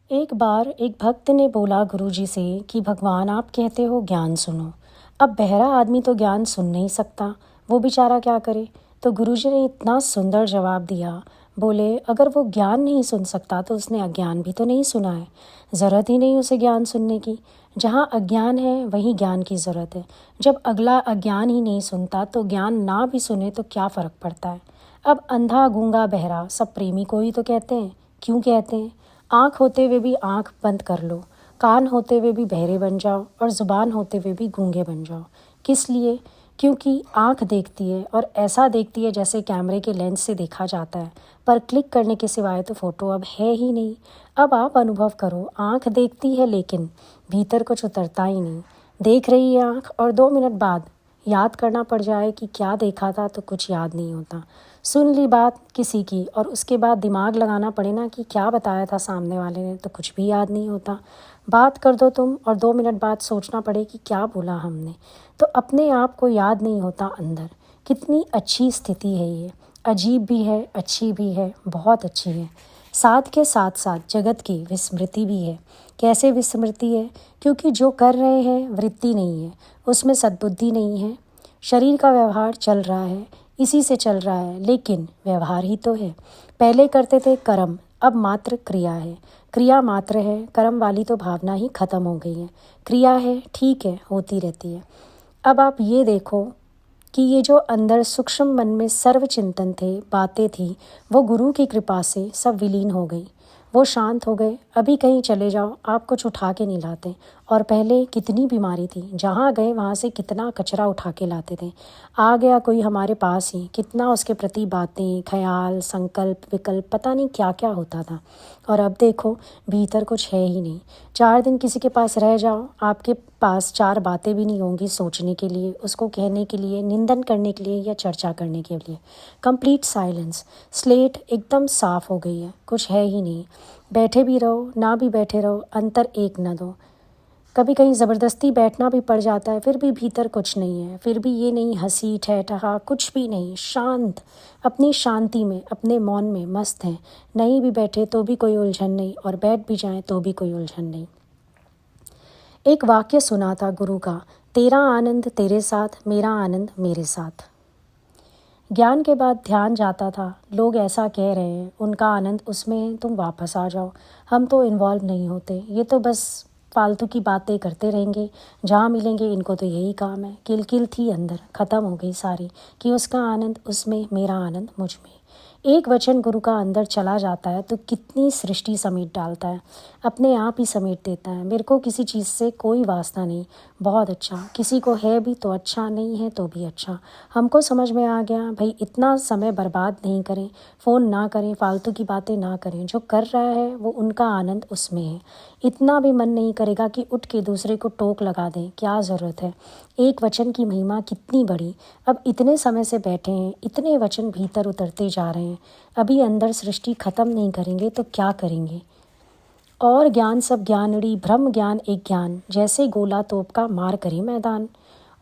एक बार एक भक्त ने बोला गुरुजी से कि भगवान आप कहते हो ज्ञान सुनो। अब बहरा आदमी तो ज्ञान सुन नहीं सकता, वो बेचारा क्या करे। तो गुरुजी ने इतना सुंदर जवाब दिया। बोले अगर वो ज्ञान नहीं सुन सकता तो उसने अज्ञान भी तो नहीं सुना है। ज़रूरत ही नहीं उसे ज्ञान सुनने की। जहाँ अज्ञान है वहीं ज्ञान की ज़रूरत है। जब अगला अज्ञान ही नहीं सुनता तो ज्ञान ना भी सुने तो क्या फ़र्क पड़ता है। अब अंधा गूंगा बहरा सब प्रेमी को ही तो कहते हैं। क्यों कहते हैं? आँख होते हुए भी आँख बंद कर लो, कान होते हुए भी बहरे बन जाओ और ज़ुबान होते हुए भी गूंगे बन जाओ। किस लिए? क्योंकि आँख देखती है और ऐसा देखती है जैसे कैमरे के लेंस से देखा जाता है, पर क्लिक करने के सिवाय तो फ़ोटो अब है ही नहीं। अब आप अनुभव करो, आँख देखती है लेकिन भीतर कुछ उतरता ही नहीं। देख रही है आँख और 2 मिनट बाद याद करना पड़ जाए कि क्या देखा था तो कुछ याद नहीं होता। सुन ली बात किसी की और उसके बाद दिमाग लगाना पड़े ना कि क्या बताया था सामने वाले ने तो कुछ भी याद नहीं होता। बात कर दो तुम और 2 मिनट बाद सोचना पड़े कि क्या बोला हमने, तो अपने आप को याद नहीं होता अंदर। कितनी अच्छी स्थिति है ये। अजीब भी है, अच्छी भी है, बहुत अच्छी है। साथ के साथ साथ जगत की विस्मृति भी है। कैसे विस्मृति है? क्योंकि जो कर रहे हैं वृत्ति नहीं है, उसमें सद्बुद्धि नहीं है। शरीर का व्यवहार चल रहा है, इसी से चल रहा है, लेकिन व्यवहार ही तो है। पहले करते थे कर्म, अब मात्र क्रिया है। क्रिया मात्र है, कर्म वाली तो भावना ही खत्म हो गई है। क्रिया है, ठीक है, होती रहती है। अब आप ये देखो कि ये जो अंदर सूक्ष्म मन में सर्व चिंतन थे, बातें थी, वो गुरु की कृपा से सब विलीन हो गई। वो शांत हो गए। अभी कहीं चले जाओ, आप कुछ उठा के नहीं लाते। और पहले कितनी बीमारी थी, जहाँ गए वहाँ से कितना कचरा उठा के लाते थे। आ गया कोई हमारे पास ही, कितना उसके प्रति बातें, ख्याल, संकल्प, विकल्प, पता नहीं क्या क्या होता था। और अब देखो भीतर कुछ है ही नहीं। 4 दिन किसी के पास रह जाओ, आपके पास 4 बातें भी नहीं होंगी सोचने के लिए, उसको कहने के लिए, निंदन करने के लिए या चर्चा करने के लिए। Complete silence. स्लेट एकदम साफ हो गई है, कुछ है ही नहीं। बैठे भी रहो ना भी बैठे रहो, अंतर एक न दो। कभी कहीं ज़बरदस्ती बैठना भी पड़ जाता है, फिर भी भीतर कुछ नहीं है। फिर भी ये नहीं हंसी ठहठहा, कुछ भी नहीं। शांत, अपनी शांति में, अपने मौन में मस्त हैं। नहीं भी बैठे तो भी कोई उलझन नहीं, और बैठ भी जाएं तो भी कोई उलझन नहीं। एक वाक्य सुना था गुरु का, तेरा आनंद तेरे साथ, मेरा आनंद मेरे साथ। ज्ञान के बाद ध्यान जाता था। लोग ऐसा कह रहे हैं, उनका आनंद उसमें है, तुम वापस आ जाओ। हम तो इन्वॉल्व नहीं होते, ये तो बस फालतू की बातें करते रहेंगे। जहाँ मिलेंगे इनको तो यही काम है। किलकिल थी अंदर, ख़त्म हो गई सारी, कि उसका आनंद उसमें, मेरा आनंद मुझ में। एक वचन गुरु का अंदर चला जाता है तो कितनी सृष्टि समेट डालता है, अपने आप ही समेट देता है। मेरे को किसी चीज़ से कोई वास्ता नहीं, बहुत अच्छा। किसी को है भी तो अच्छा, नहीं है तो भी अच्छा। हमको समझ में आ गया भाई, इतना समय बर्बाद नहीं करें, फ़ोन ना करें, फालतू की बातें ना करें। जो कर रहा है वो उनका आनंद उसमें है। इतना भी मन नहीं करेगा कि उठ के दूसरे को टोक लगा दें, क्या ज़रूरत है। एक वचन की महिमा कितनी बड़ी। अब इतने समय से बैठे हैं, इतने वचन भीतर उतरते जा रहे हैं। अभी अंदर सृष्टि खत्म नहीं करेंगे तो क्या करेंगे। और ज्ञान सब ज्ञानड़ी, ब्रह्म ज्ञान एक ज्ञान, जैसे गोला तोप का मार करे मैदान।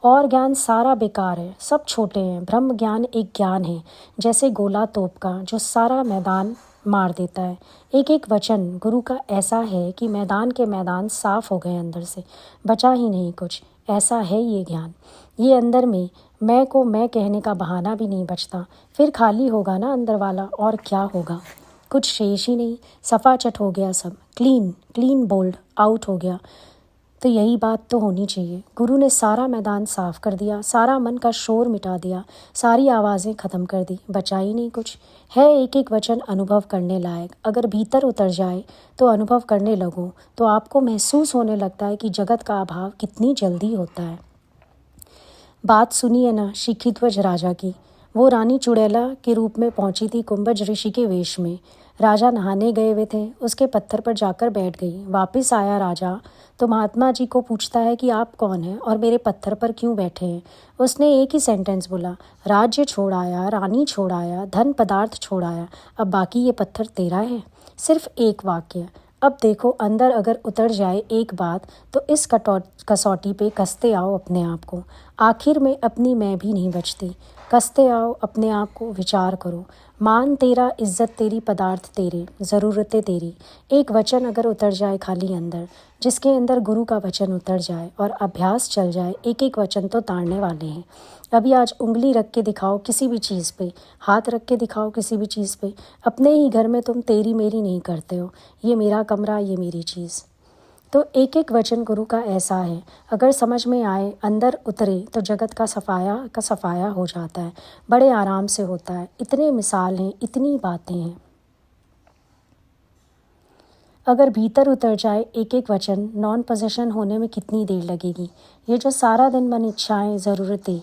और ज्ञान सारा बेकार है, सब छोटे हैं। ब्रह्म ज्ञान एक ज्ञान है, जैसे गोला तोप का, जो सारा मैदान मार देता है। एक एक वचन गुरु का ऐसा है कि मैदान के मैदान साफ हो गए अंदर से, बचा ही नहीं कुछ। ऐसा है ये ज्ञान। ये अंदर में मैं को मैं कहने का बहाना भी नहीं बचता। फिर खाली होगा ना अंदर वाला, और क्या होगा। कुछ शेष ही नहीं, सफाचट हो गया सब। क्लीन क्लीन बोल्ड आउट हो गया। तो यही बात तो होनी चाहिए। गुरु ने सारा मैदान साफ कर दिया, सारा मन का शोर मिटा दिया, सारी आवाज़ें ख़त्म कर दी, बचा ही नहीं कुछ। है एक एक वचन अनुभव करने लायक। अगर भीतर उतर जाए तो अनुभव करने लगो तो आपको महसूस होने लगता है कि जगत का अभाव कितनी जल्दी होता है। बात सुनिए ना शिखिध्वज राजा की। वो रानी चुड़ैला के रूप में पहुंची थी कुंभज ऋषि के वेश में। राजा नहाने गए हुए थे, उसके पत्थर पर जाकर बैठ गई। वापस आया राजा तो महात्मा जी को पूछता है कि आप कौन हैं और मेरे पत्थर पर क्यों बैठे हैं। उसने एक ही सेंटेंस बोला, राज्य छोड़ आया, रानी छोड़ आया, धन पदार्थ छोड़ आया, अब बाकी ये पत्थर तेरा है। सिर्फ एक वाक्य। अब देखो अंदर अगर उतर जाए एक बात तो इस कसौटी पे कसते आओ अपने आप को। आखिर में अपनी मैं भी नहीं बचती। कसते आओ अपने आप को, विचार करो। मान तेरा, इज्जत तेरी, पदार्थ तेरे, ज़रूरतें तेरी। एक वचन अगर उतर जाए खाली अंदर, जिसके अंदर गुरु का वचन उतर जाए और अभ्यास चल जाए, एक एक वचन तो ताड़ने वाले हैं। अभी आज उंगली रख के दिखाओ किसी भी चीज़ पे, हाथ रख के दिखाओ किसी भी चीज़ पे। अपने ही घर में तुम तेरी मेरी नहीं करते हो, ये मेरा कमरा, ये मेरी चीज़। तो एक एक वचन गुरु का ऐसा है, अगर समझ में आए, अंदर उतरे, तो जगत का सफाया हो जाता है, बड़े आराम से होता है। इतने मिसाल हैं, इतनी बातें हैं। अगर भीतर उतर जाए एक एक वचन, नॉन पोजेशन होने में कितनी देर लगेगी। ये जो सारा दिन मन इच्छाएं, ज़रूरतें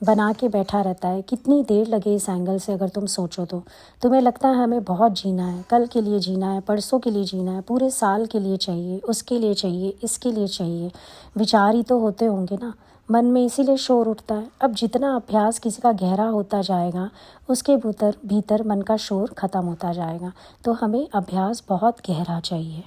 बना के बैठा रहता है, कितनी देर लगे इस एंगल से अगर तुम सोचो तो। तुम्हें लगता है हमें बहुत जीना है, कल के लिए जीना है, परसों के लिए जीना है, पूरे साल के लिए चाहिए, उसके लिए चाहिए, इसके लिए चाहिए। विचार ही तो होते होंगे ना मन में, इसीलिए शोर उठता है। अब जितना अभ्यास किसी का गहरा होता जाएगा, उसके भीतर भीतर मन का शोर ख़त्म होता जाएगा। तो हमें अभ्यास बहुत गहरा चाहिए।